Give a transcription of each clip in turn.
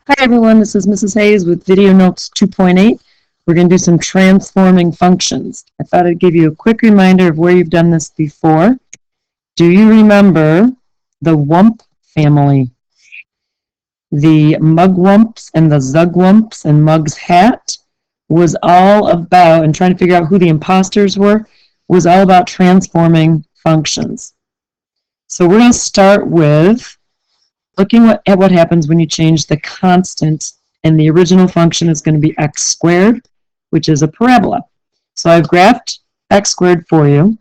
Hi everyone, this is Mrs. Hayes with Video Notes 2.8. We're going to do some transforming functions. I thought I'd give you a quick reminder of where you've done this before. Do you remember the WUMP family? The Mugwumps and the Zugwumps and Mug's hat was all about, and trying to figure out who the imposters were, was all about transforming functions. So we're going to start with looking at what happens when you change the constant, and the original function is going to be x squared, which is a parabola. So I've graphed x squared for you,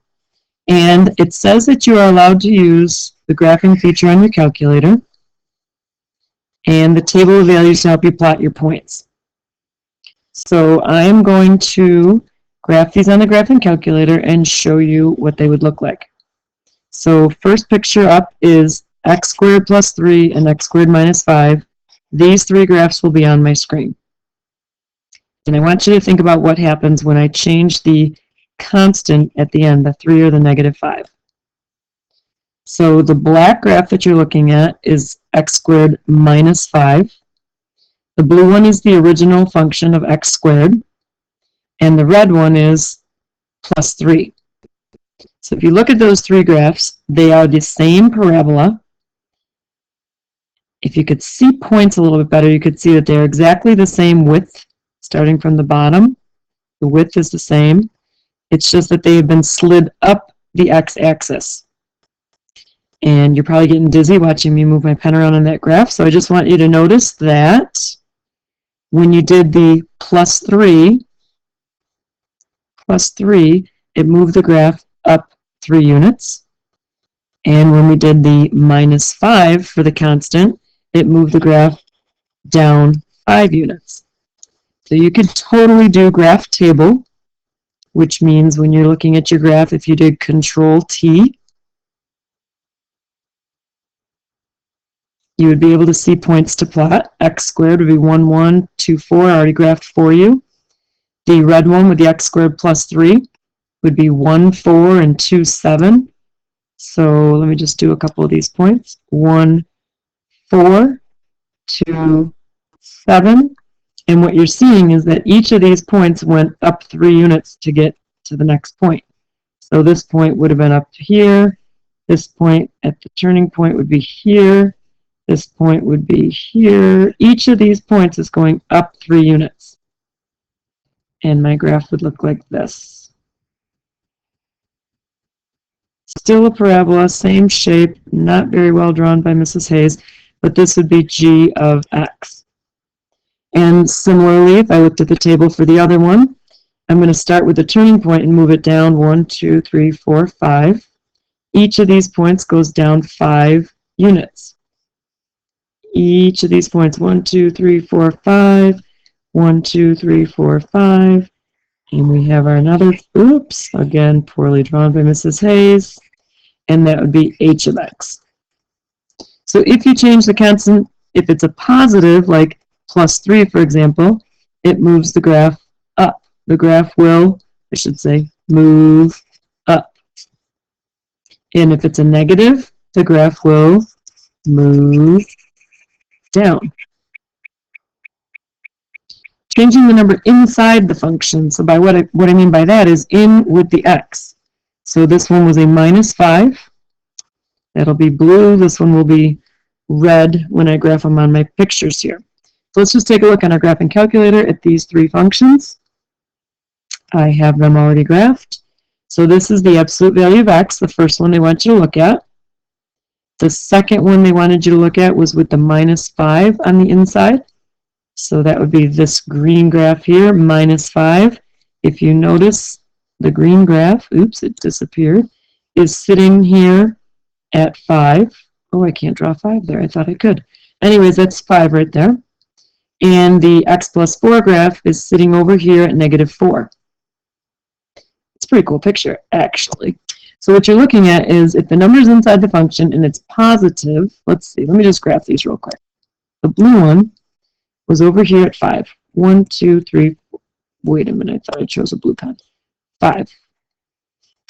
and it says that you are allowed to use the graphing feature on your calculator and the table of values to help you plot your points. So I'm going to graph these on the graphing calculator and show you what they would look like. So first picture up is x squared plus 3 and x squared minus 5. These three graphs will be on my screen. And I want you to think about what happens when I change the constant at the end, the 3 or the negative 5. So the black graph that you're looking at is x squared minus 5. The blue one is the original function of x squared. And the red one is plus 3. So if you look at those three graphs, they are the same parabola. If you could see points a little bit better, you could see that they're exactly the same width starting from the bottom. The width is the same. It's just that they have been slid up the x-axis. And you're probably getting dizzy watching me move my pen around on that graph, so I just want you to notice that when you did the plus 3, it moved the graph up 3 units. And when we did the minus 5 for the constant, it moved the graph down 5 units. So you could totally do graph table, which means when you're looking at your graph, if you did Control T, you would be able to see points to plot. X squared would be 1, 1, 2, 4. I already graphed for you. The red one with the x squared plus 3 would be 1, 4, and 2, 7. So let me just do a couple of these points. 1, 4, 2, 7. And what you're seeing is that each of these points went up 3 units to get to the next point. So this point would have been up to here. This point at the turning point would be here. This point would be here. Each of these points is going up 3 units. And my graph would look like this. Still a parabola, same shape, not very well drawn by Mrs. Hayes, but this would be g of x. And similarly, if I looked at the table for the other one, I'm going to start with the turning point and move it down 1, 2, 3, 4, 5. Each of these points goes down 5 units. Each of these points, 1, 2, 3, 4, 5, 1, 2, 3, 4, 5. And we have our another, oops, again, poorly drawn by Mrs. Hayes, and that would be h of x. So if you change the constant, if it's a positive, like plus 3, for example, it moves the graph up. The graph will, I should say, move up. And if it's a negative, the graph will move down. Changing the number inside the function. So by what I mean by that is in with the x. So this one was a minus 5. That'll be blue. This one will be red when I graph them on my pictures here. So let's just take a look on our graphing calculator at these three functions. I have them already graphed. So this is the absolute value of x, the first one they want you to look at. The second one they wanted you to look at was with the minus 5 on the inside. So that would be this green graph here, minus 5. If you notice, the green graph, oops, it disappeared, is sitting here at 5. Oh, I can't draw 5 there. I thought I could. Anyways, that's 5 right there. And the x plus 4 graph is sitting over here at negative 4. It's a pretty cool picture, actually. So what you're looking at is if the number is inside the function and it's positive, let's see, let me just graph these real quick. The blue one was over here at 5. 1, 2, 3, 4. Wait a minute, I thought I chose a blue pen. 5.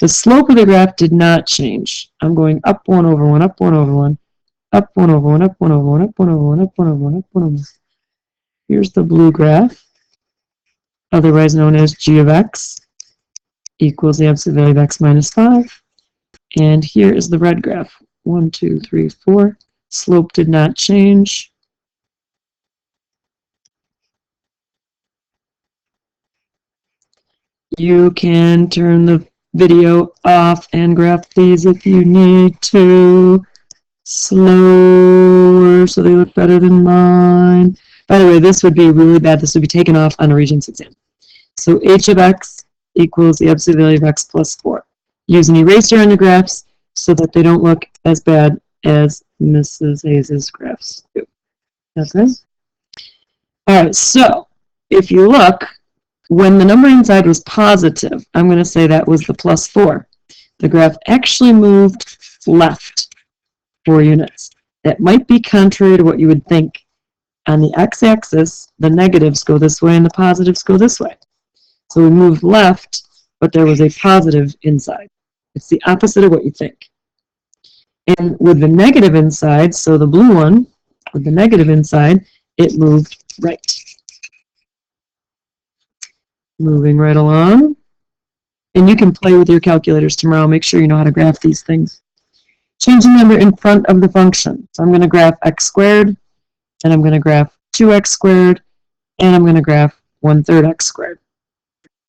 The slope of the graph did not change. I'm going up 1 over 1, up 1 over 1, up 1 over 1, up 1 over 1, up 1 over 1, up 1 over 1, up 1 over 1. Here's the blue graph, otherwise known as g of x equals the absolute value of x minus 5. And here is the red graph. 1, 2, 3, 4. Slope did not change. You can turn the video off and graph these if you need to. Slower so they look better than mine. By the way, this would be really bad. This would be taken off on a Regents exam. So h of x equals the absolute value of x plus 4. Use an eraser on your graphs so that they don't look as bad as Mrs. Hayes' graphs do. Okay? All right, so if you look, when the number inside was positive, I'm going to say that was the plus 4. The graph actually moved left 4 units. That might be contrary to what you would think. On the x-axis, the negatives go this way and the positives go this way. So we moved left, but there was a positive inside. It's the opposite of what you think. And with the negative inside, so the blue one, with the negative inside, it moved right. Moving right along. And you can play with your calculators tomorrow. Make sure you know how to graph these things. Change the number in front of the function. So I'm going to graph x squared, and I'm going to graph 2x squared, and I'm going to graph 1/3 x squared.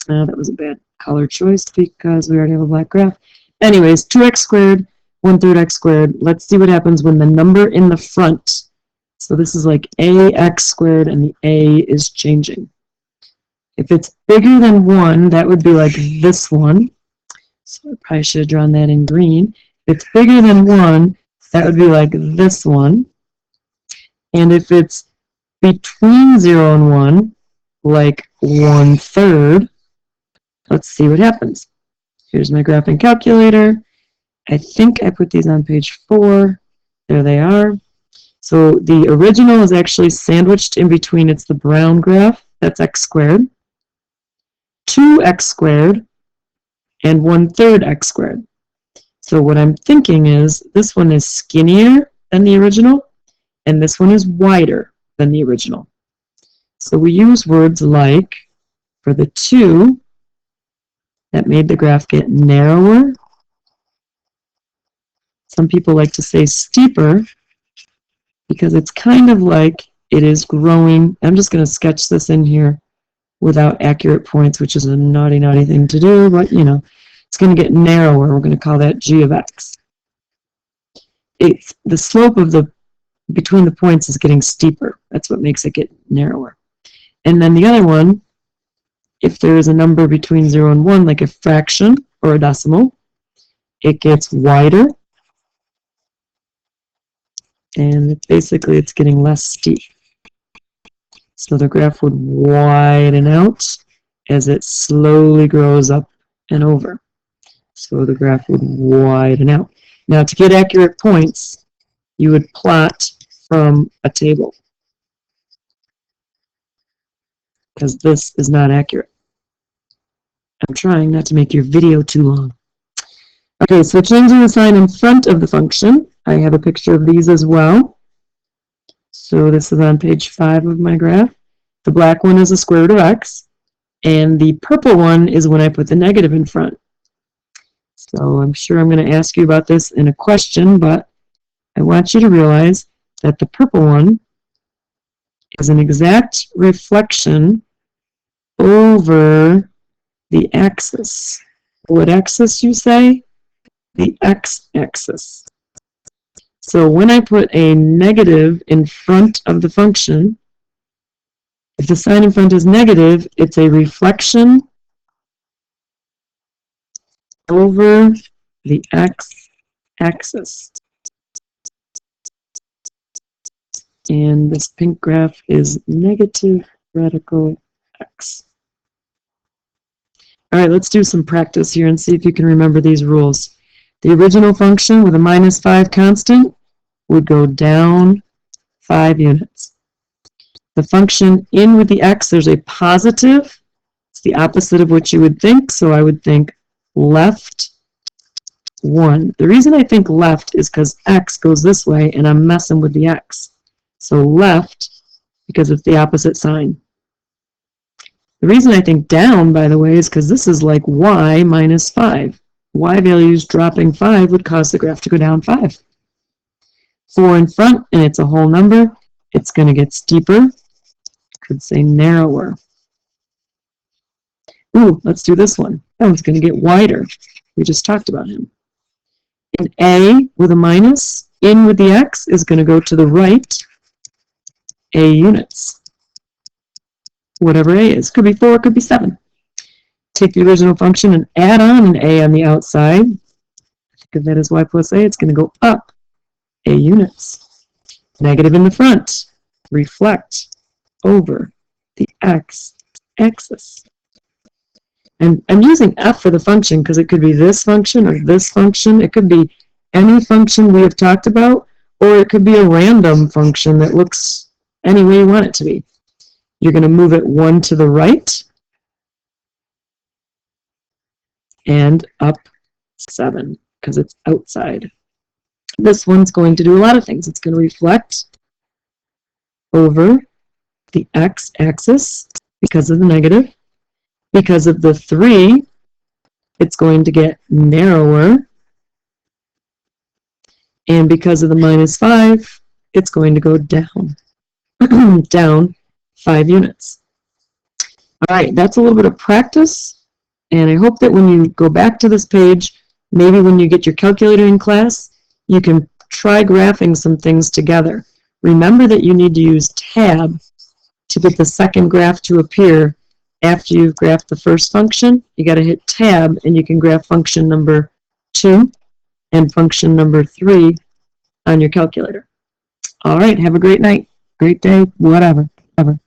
That was a bad color choice because we already have a black graph. Anyways, 2x squared, 1/3 x squared. Let's see what happens when the number in the front. So this is like ax squared, and the a is changing. If it's bigger than 1, that would be like this one. So I probably should have drawn that in green. If it's bigger than 1, that would be like this one. And if it's between 0 and 1, like 1/3, let's see what happens. Here's my graphing calculator. I think I put these on page 4. There they are. So the original is actually sandwiched in between. It's the brown graph. That's x squared. 2x squared and 1/3 x squared. So what I'm thinking is this one is skinnier than the original, and this one is wider than the original. So we use words like, for the 2, that made the graph get narrower. Some people like to say steeper, because it's kind of like it is growing. I'm just going to sketch this in here without accurate points, which is a naughty, naughty thing to do, but you know, it's going to get narrower. We're going to call that g of x. The slope of the between the points is getting steeper. That's what makes it get narrower. And then the other one, if there is a number between 0 and 1, like a fraction or a decimal, it gets wider. And basically it's getting less steep. So the graph would widen out as it slowly grows up and over. So the graph would widen out. Now to get accurate points, you would plot from a table, because this is not accurate. I'm trying not to make your video too long. Okay, so changing the sign in front of the function. I have a picture of these as well. So this is on page 5 of my graph. The black one is the square root of x, and the purple one is when I put the negative in front. So I'm sure I'm going to ask you about this in a question, but I want you to realize that the purple one is an exact reflection over the axis. What axis, you say? The x-axis. So when I put a negative in front of the function, if the sign in front is negative, it's a reflection over the x-axis. And this pink graph is negative radical x. All right, let's do some practice here and see if you can remember these rules. The original function with a -5 constant would go down 5 units. The function in with the x, there's a positive. It's the opposite of what you would think, so I would think left 1. The reason I think left is because x goes this way and I'm messing with the x. So left because it's the opposite sign. The reason I think down, by the way, is because this is like y minus 5. Y values dropping 5 would cause the graph to go down 5. 4 in front, and it's a whole number. It's going to get steeper. Could say narrower. Ooh, let's do this one. That one's going to get wider. We just talked about him. An A with a minus, in with the x, is going to go to the right, A units. Whatever A is. Could be 4, could be 7. Take the original function and add on an A on the outside. Think of that as y plus A. It's going to go up A units. Negative in the front. Reflect over the x-axis. And I'm using f for the function because it could be this function or this function. It could be any function we have talked about, or it could be a random function that looks any way you want it to be. You're going to move it 1 to the right and up 7 because it's outside. This one's going to do a lot of things. It's going to reflect over the x-axis because of the negative. Because of the 3, it's going to get narrower. And because of the minus 5, it's going to go down. Down 5 units. All right, that's a little bit of practice. And I hope that when you go back to this page, maybe when you get your calculator in class, you can try graphing some things together. Remember that you need to use tab to get the second graph to appear after you've graphed the first function. You got to hit tab and you can graph function number 2 and function number 3 on your calculator. All right, have a great night, great day, whatever.